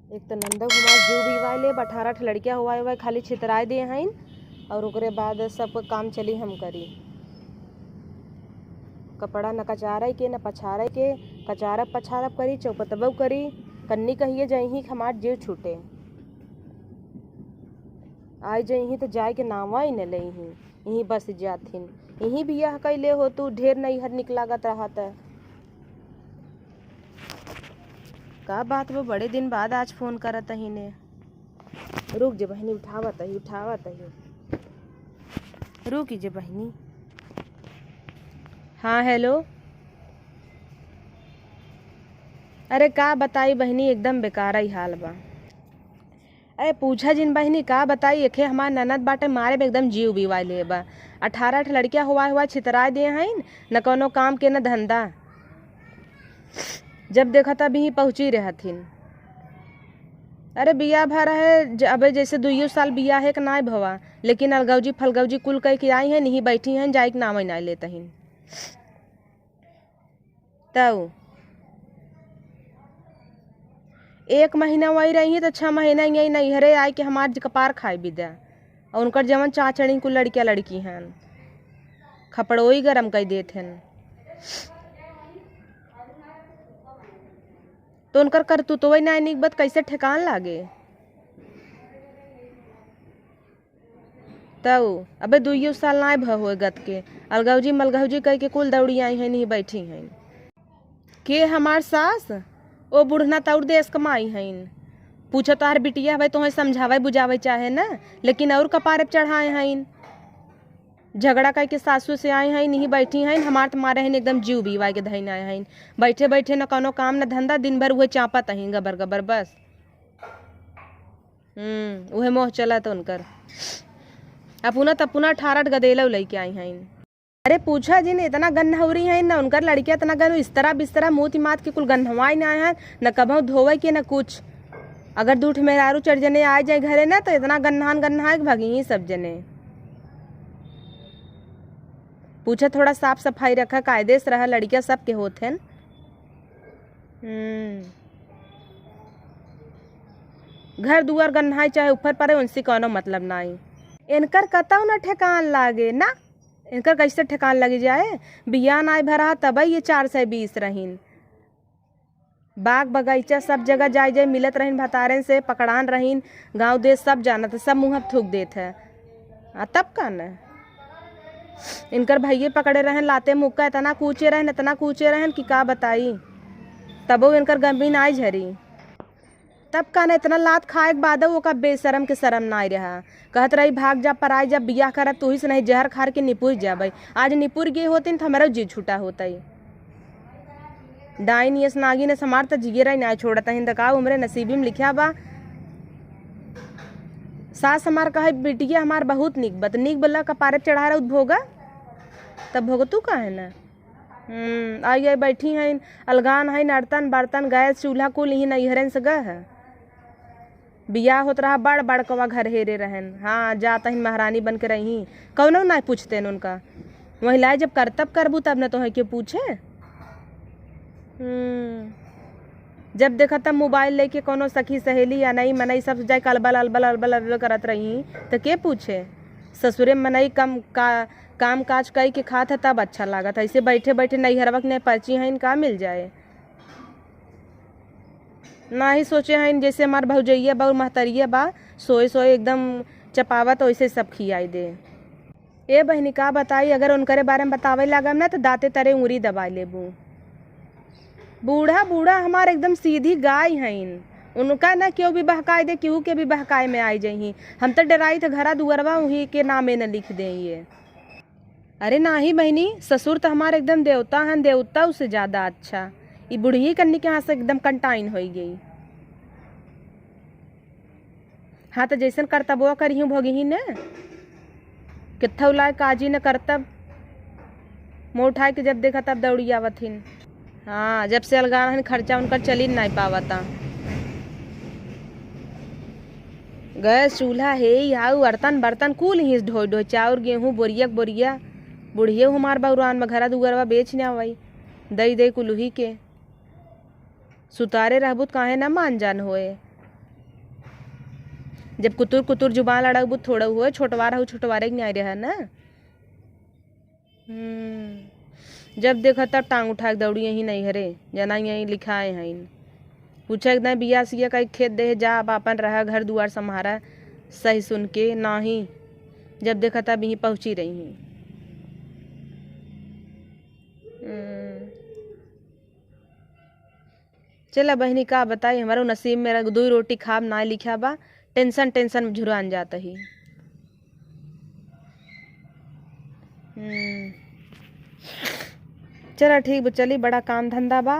एक तो नंदा हमार जीव भी वाले 18 लड़कियां हुआ खाली छितराए दिए हैं और ओकरे बाद सब काम चली हम करी। कपड़ा न कचारे के न पछारे के, कचारब पछारब करी, चौपतबव करी, कन्नी कहिए जही हमार जीव छूटे। आई जही तो जाए के नावा ही न लही, यहीं बस जाथिन। यहीं बियाह कैले हो तू, ढेर नैहर निकलागत रहत। का बात वो बड़े दिन बाद आज फोन करत ही ने। रुक जे बहनी, उठावत ही रुक जे बहनी। हाँ हेलो। अरे का बताई बहनी, एकदम बेकार ही हाल बा। अरे पूछा जिन बहनी, का बताई, एखे हमार ननद बाटे मारे में एकदम जीव बीवाई ले बा। 18 लड़कियां हुआ छितराए दिए हैं, न कोनो काम के न धंधा। जब देखा तब ही पहुंची रहथिन। अरे बिया भर है अबे जैसे 2 साल बिया है कि ना भवा, लेकिन अलगौजी फलगौजी कुल कह के आई हैं, नहीं बैठी हैं, जाए के नाम ही ना लेते हैं। तब 1 महीना वही रही है तो 6 महीना यही नैहरे आए कि हमार कपार खाए बिदा। और उनकर जवन चाचड़ी कुल लड़कियां लड़की हैं, खपड़ोई गरम कर देते हैं। तो उनकर करतूतो वही ना निक बत कैसे ठेकान लागे। तब अबे 2 साल ना भव गत के अलगौजी मलगौजी कह के कुल दौड़ी आई हैं, नहीं बैठी हैं। के हमार सास ओ बुढ़ना तौर देश कमाई हैं। पूछो तोहार बिटिया भाई तुम्हें समझावे बुझावे चाहे ना, लेकिन और कपारे चढ़ाए हैं। झगड़ा करके सासू से आए हैं, नहीं बैठी हैं। हमार तुम्हारे हैं एकदम जीव बीवाई के धैन आए हैं। बैठे बैठे न कोनो काम न धंधा, दिन भर वह चापत हैं गबर गबर बस। वह मोह चला तो उनकर। अपुना तपुना 18 गदेला लेके आई हैं। अरे पूछा जी ने, इतना गन्हौरी है न उनकर लड़कियां, इतना गन इस तरह बिस्तरा मुँह मात के कुल गन्हवाई ना आए हैं, न कभों धोवे के न कुछ। अगर 2 मेहरारू 4 जने आ जाए घरे ना तो इतना गन्हान गन्हा भगी ही सब जने। पूछा थोड़ा साफ सफाई रखा, कायदे से रहा, लड़कियां सब के होते हैं। घर दुआर गन्हाई चाहे ऊपर पड़े, उनसे कोनो मतलब नहीं। इनकर कतौ न ठेकान लागे ना, इनकर कैसे ठेकान लगी जाए। बिया नाय भरा तब ये 420 रहीन। बाग बगीचा सब जगह जाए जाए मिलत रहीन, भतारन से पकड़ान रहीन, गांव देश सब जानत, सब मुँह थूक देत है। तब का न इनकर भैये पकड़े रहन, लाते मुक्का इतना कूचे रहन कि का बताई। तबो इनकर गंभी नाई झरी। तब का न इतना लात खाए के बाद वो का बेशरम के शरम ना रहा। कहत रही भाग जा पर आई, जब बियाह करब तू ही से नहीं जहर खार के निपुर जाबे। आज निपुर गए होती तो हमारा जी छूटा होता ही। डाइन ये नागी ने समार तो जिगेरा ही ना छोड़ता हिंद का उम्रे नसीबी में लिखा बा। सास हमार कहे बिटिया हमार बहुत निक बत, निक बोला कपारे चढ़ा रहा भोगा, तब भोगतू का है ना। आई बैठी हैं, अलगान है, नर्तन बर्तन गैस चूल्हा कुल ही नैहरन से गए है। बियाह होत रहा बड़ बड़ कवा घर हेरे रहन। हाँ जाता ही महारानी बन के रही, कौनो ना पूछते न उनका। महिलाएं जब करतब करबू तब न तो है के पूछे। जब देखा तब मोबाइल लेके कोनो सखी सहेली या नहीं मनई सब जाए अलबल अलबल अलबल अलबल करत रही तो के पूछे। ससुरे मनई काम काज कई के खात है तब अच्छा लागत। ऐसे बैठे बैठे नैहरवक ने पर्ची हैं का मिल जाए। ना ही सोचे हैं जैसे हमार भौजैया बा महतरिया बा, सोए सोए एकदम चपावत वैसे सब खियाई दे। ए बहनी का बताई, अगर उनकरे बारे में बतावे लागम ना तो दाते तरे उंगली दबाई लेबू। बूढ़ा बूढ़ा हमार एकदम सीधी गाय हैं। उनका ना क्यों भी बहकाए दे, केहू के भी बहकाए में आई जही। हम तो डराई तो घरा दुअरवा वहीं के नामे न लिख दे ये। अरे ना ही बहनी, ससुर तो हमारे एकदम देवता हैं, देवता उससे ज्यादा अच्छा। ये बुढ़ी कन्नी के यहाँ से एकदम कंटाइन हो गई। हाँ तो जैसन करतबो करी भोगी ही न, कित्थौ लाए काजी न करतब मुँह उठाए के जब देखा तब दौड़ी आवथिन। हाँ जब से अलगान है खर्चा उनकर चली नहीं पावता। गैस चूल्हा है यहाँ बर्तन बर्तन कुल ही ढोई ढोई, चाउर गेहूँ बोरिया बोरिया। बुढ़िए हमार बउरान में घरा दुगरवा बेच न आवई, दई दई कुलही के। सुतारे रहबूत काहे ना मान जान होए। जब कुतुर कुतुर जुबान लड़कबू थोड़ा हुआ छोटवार हो छोटवारे नहीं आ रहा है ना। जब देखो तब टांग उठा के दौड़ी यहीं नहीं हरे जना यहीं लिखाए हैं पूछे एकदम बिया सिया का खेत दे जा आप अपन रहा घर दुआर संभारा सही सुन के ना ही जब देखा तब यहीं पहुँची रही हूँ। चला बहनी का बताई हमारा नसीब मेरा 2 रोटी खाब ना लिखा बा टेंशन टेंशन में झुरान जाता ही। चला ठीक बा चली बड़ा काम धंधा बा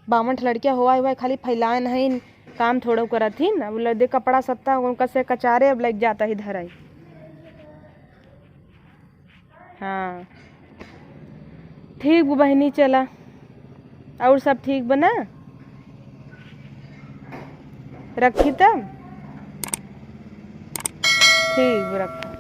बामन लड़किया हुआ हुआ खाली फैलाए नहीं काम थोड़ा करत ही अब लदे कपड़ा सत्ता उनका से कचारे अब लग जाता ही धराई। हाँ ठीक बहनी चला और सब ठीक बना रखी तब ठीक रख।